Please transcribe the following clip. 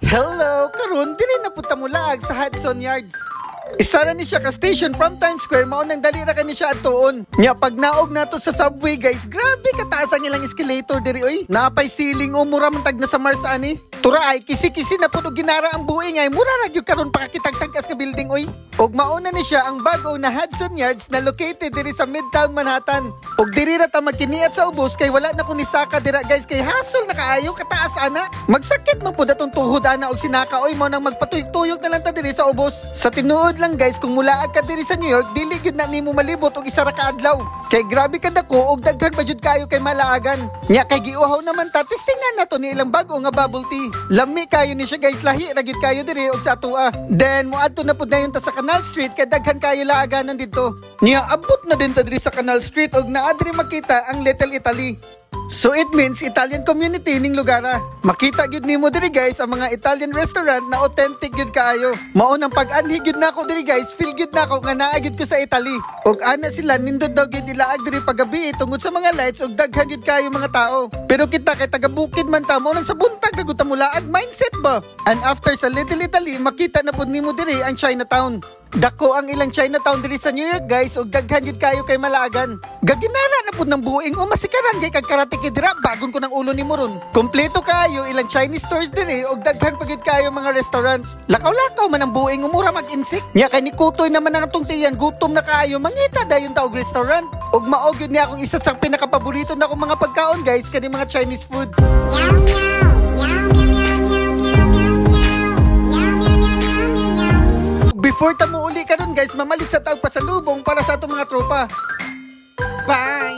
Hello! Karon dili na punta mo laag sa Hudson Yards. Isa na ni siya ka station from Times Square, maunang dali ra kani siya atuon. Nya pag naog nato sa subway guys, grabe kataas ang ilang escalator diri oy. Napay ceiling o mura man tag na sa Mars ani. Tura ay kisi-kisi na pud og ginara ang buing ay mura ra gyud karon pakakitag-tagas ka building oy. Og mauna ni siya ang bag-o na Hudson Yards na located diri sa Midtown Manhattan. Og diri ra ta magkiniat sa ubos kay wala na ko ni saka dira guys kay hassle na kaayo kataas ana. Magsakit man pud atong tuhod ana og sinaka oy mao nang magpatuyok-tuyok na lang ta diri sa ubos. Sa tinuod lang guys kung mulaag ka diri sa New York dili gyud na nimo malibot og isa ra ka adlaw. Kay grabe ka dako og daghan pa jud kayo kay malaagan. Nya kay giuhaw naman ta testingan nato ni ilang bag-o nga bubble tea. Lami kayo ni siya guys, lahi ra gyud kayo diri og sa atua. Then moadto na pud dayon ta sa Canal Street kay daghan kayo laaganan didto. Nya abot na din ta diri sa Canal Street og naa diri makita ang Little Italy. So it means Italian community ning lugara. Makita gyud nimo diri guys ang mga Italian restaurant na authentic gyud kaayo. Mao nang pag-anhi gyud nako diri guys, feel gyud nako nga naa gyud ko sa Italy. Og ana sila nindot daw gyud ilaag diri paggabi tungod sa mga lights og daghan gyud kayo mga tao. Pero kita kay taga Bukid man ta, mao nang sa buntag ra gyud ta mulaag mindset ba. And after sa Little Italy, makita na pud nimo diri ang Chinatown. Dako ang ilang Chinatown diri sa New York guys og daghan yun kayo kay malaagan. Gaginara na pud ng buing o masikaran kay kag karate kid dira bagon ko ng ulo ni mo ron. Kompleto kayo ilang Chinese stores diri og daghan pagid kayo mga restaurants. Lakaw-lakaw man ang buing umura mag-insik. Nya kay ni Kutoy naman ang atong tiyan gutom na kayo mangita dayon ta og restaurant. Og maog yun niya akong isa sa pinakapaborito na akong mga pagkaon guys kani mga Chinese food. Meow meow. Before ta mo uli karon guys, mamalit sa tawag pasalubong para sa atong mga tropa. Bye!